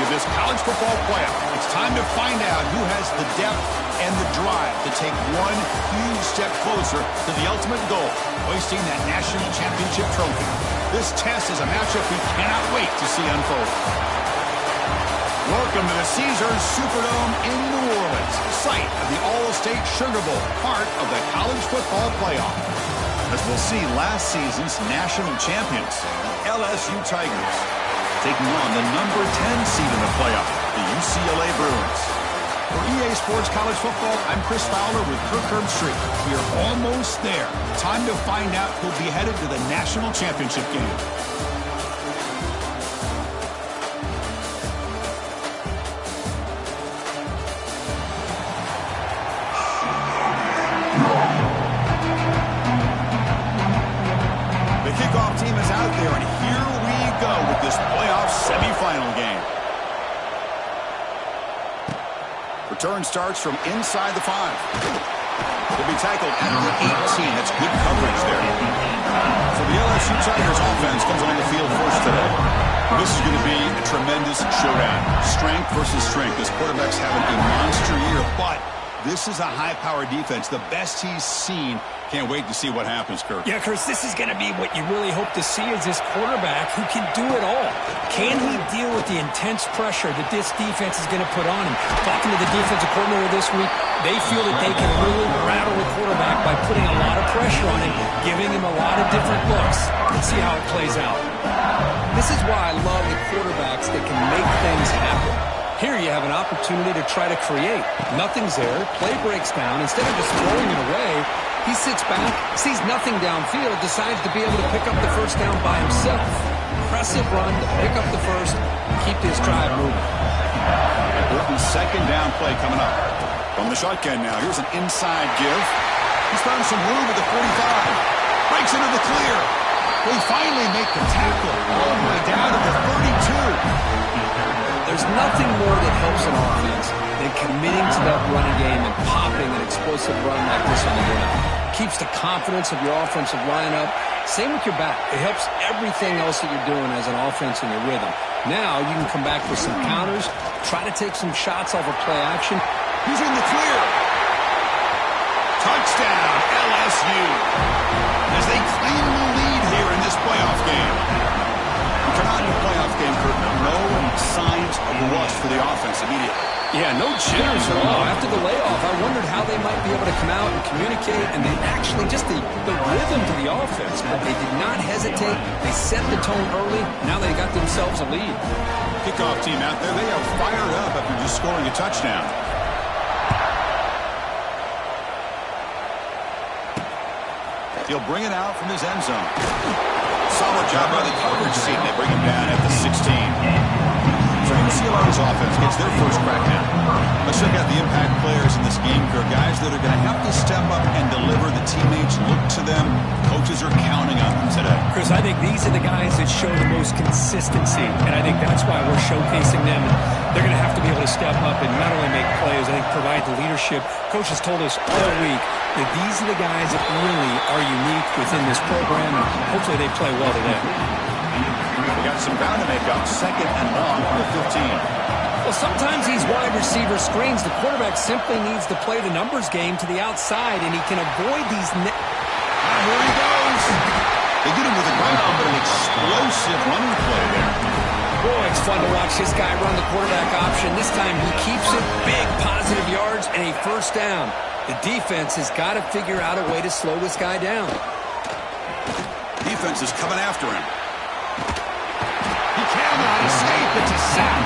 of this college football playoff. It's time to find out who has the depth and the drive to take one huge step closer to the ultimate goal, hoisting that national championship trophy. This test is a matchup we cannot wait to see unfold. Welcome to the Caesars Superdome in New Orleans, site of the All-State Sugar Bowl, part of the college football playoff. As we'll see, last season's national champions, the LSU Tigers, taking on the number 10 seed in the playoff, the UCLA Bruins. For EA Sports College Football, I'm Chris Fowler with Kirk Herbstreit. We are almost there. Time to find out who'll be headed to the national championship game. Team is out there, and here we go with this playoff semifinal game. Return starts from inside the 5. He'll be tackled at the 18. That's good coverage there. So the LSU Tigers offense comes on the field first today. This is going to be a tremendous showdown. Strength versus strength. This quarterback's having a monster year, but this is a high-powered defense, the best he's seen. Can't wait to see what happens, Kirk. Yeah, Chris, this is going to be what you really hope to see is this quarterback who can do it all. Can he deal with the intense pressure that this defense is going to put on him? Talking to the defensive coordinator this week, they feel that they can really rattle the quarterback by putting a lot of pressure on him, giving him a lot of different looks. Let's see how it plays out. This is why I love the quarterbacks that can make things happen. Here you have an opportunity to try to create. Nothing's there. Play breaks down. Instead of just throwing it away, he sits back, sees nothing downfield, decides to be able to pick up the first down by himself. Impressive run to pick up the first, keep this drive moving. Important second down play coming up. From the shotgun now, here's an inside give. He's found some room at the 45. Breaks into the clear. We finally make the tackle all the way down to the 32. There's nothing more that helps an offense than committing to that running game and popping an explosive run like this on the ground. Keeps the confidence of your offensive lineup. Same with your back. It helps everything else that you're doing as an offense in your rhythm. Now you can come back with some counters, try to take some shots off of play action. He's in the clear. Touchdown, LSU. As they claim the lead here in this playoff game. We come out in a playoff game, Kurt. No signs of rust for the offense immediately. Yeah, no jitters at all. After the layoff, I wondered how they might be able to come out and communicate, and they actually just the rhythm to the offense. But they did not hesitate. They set the tone early. Now they got themselves a lead. Kickoff team out there. They are fired up after just scoring a touchdown. He'll bring it out from his end zone. Solid job by the coverage team. They bring him down at the 16. So UCLA's offense gets their first crack now. Let's check out the impact players in this game. They're guys that are going to have to step up and deliver. The teammates look to them. Coaches are counting on them today. Chris, I think these are the guys that show the most consistency, and I think that's why we're showcasing them. They're going to have to be able to step up and not only make plays, I think provide the leadership. Coaches told us all week that these are the guys that really are unique within this program, and hopefully they play well today. We got some ground to make up. Second and long from the 15. Well, sometimes these wide receiver screens, the quarterback simply needs to play the numbers game to the outside, and he can avoid these. Here he goes. They get him with the ground, but an explosive running play there. Boy, it's fun to watch this guy run the quarterback option. This time he keeps it, big positive yards, and a first down. The defense has got to figure out a way to slow this guy down. Defense is coming after him. He cannot escape. It's a sack.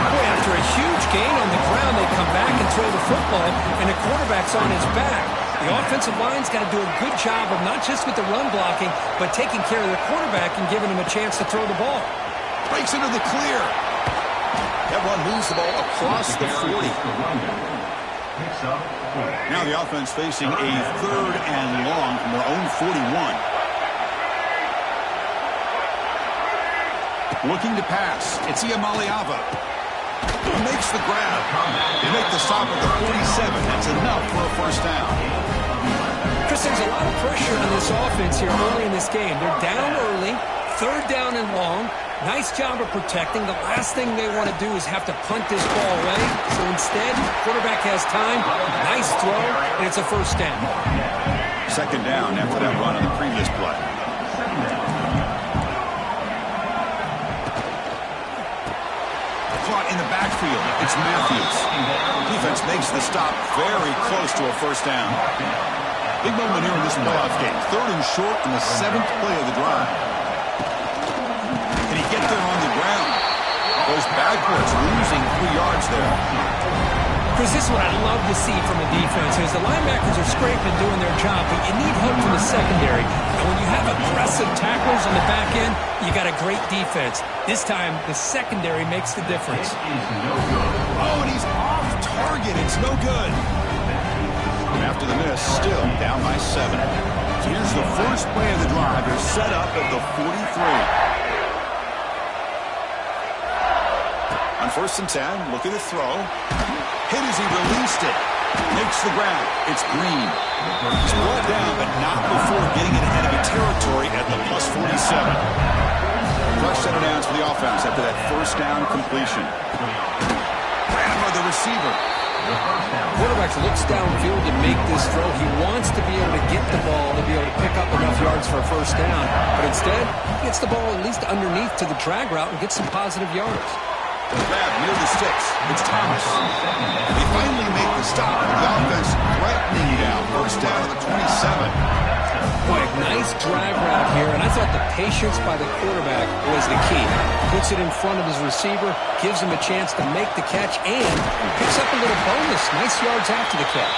Boy, after a huge gain on the ground, they come back and throw the football, and the quarterback's on his back. The offensive line's got to do a good job of not just with the run blocking, but taking care of the quarterback and giving him a chance to throw the ball. Breaks into the clear. That one moves the ball across the 40. Now the offense facing a third and long from their own 41. Looking to pass. It's Iamaleava. He makes the grab. They make the stop at the 47. That's enough for a first down. Chris, there's a lot of pressure on this offense here early in this game. They're down early, 3rd down and long. Nice job of protecting. The last thing they want to do is have to punt this ball away. So instead, quarterback has time. Nice throw, and it's a 1st down. 2nd down after that run on the previous play. Caught in the backfield. It's Matthews. Defense makes the stop very close to a 1st down. Big moment here in this playoff game. 3rd and short on the 7th play of the drive. Can he get there on the ground? Goes backwards, losing 3 yards there. Chris, this is what I love to see from the defense is the linebackers are scraping, doing their job, but you need help from the secondary. And when you have aggressive tacklers on the back end, you got a great defense. This time, the secondary makes the difference. Oh, and he's off target. It's no good. After the miss, still down by 7. So here's the first play of the drive. They're set up at the 43. On 1st and 10, looking to throw. Hit as he released it. Makes the ground. It's Green. He's brought down, but not before getting it ahead of the territory at the plus 47. Fresh set of downs for the offense after that 1st down completion. Grab by the receiver. Quarterback looks downfield to make this throw. He wants to be able to get the ball to be able to pick up enough yards for a 1st down. But instead, he gets the ball at least underneath to the drag route and gets some positive yards. Grab near the sticks. It's Thomas. They finally make the stop. The offense threatening down. 1st down to the 27. Boy, nice drag route here, and I thought the patience by the quarterback was the key. Puts it in front of his receiver, gives him a chance to make the catch, and picks up a little bonus. Nice yards after the catch.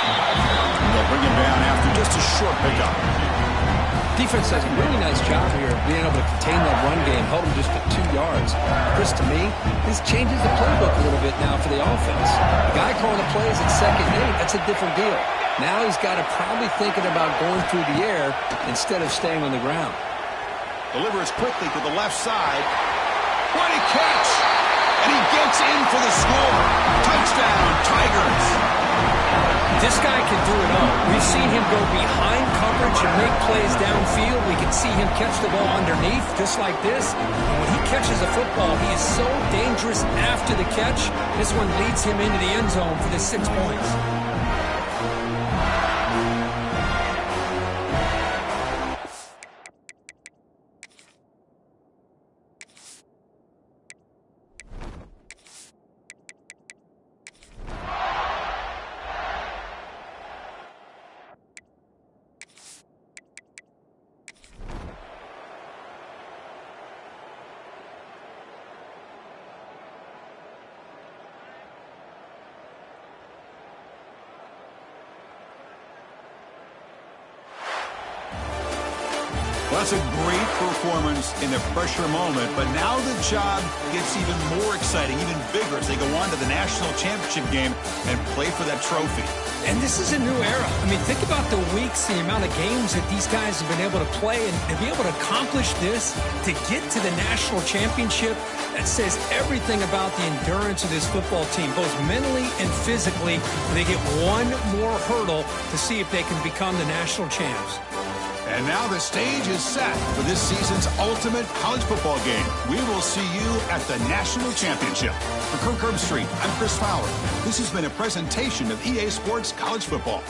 They'll bring him down after just a short pickup. Defense does a really nice job here of being able to contain that run game, held him just at 2 yards. Chris, to me, this changes the playbook a little bit now for the offense. The guy calling the plays at 2nd and 8, that's a different deal. Now he's got to probably thinking about going through the air instead of staying on the ground. Delivers quickly to the left side. What a catch! And he gets in for the score. Touchdown, Tigers! This guy can do it all. We've seen him go behind coverage and make plays downfield. We can see him catch the ball underneath, just like this. And when he catches a football, he is so dangerous after the catch. This one leads him into the end zone for the 6 points. That's a great performance in the pressure moment, but now the job gets even more exciting, even bigger as they go on to the national championship game and play for that trophy. And this is a new era. I mean, think about the weeks, the amount of games that these guys have been able to play, and to be able to accomplish this, to get to the national championship, that says everything about the endurance of this football team, both mentally and physically. They get one more hurdle to see if they can become the national champs. And now the stage is set for this season's ultimate college football game. We will see you at the national championship. For Kirk Herbstreit, I'm Chris Fowler. This has been a presentation of EA Sports College Football.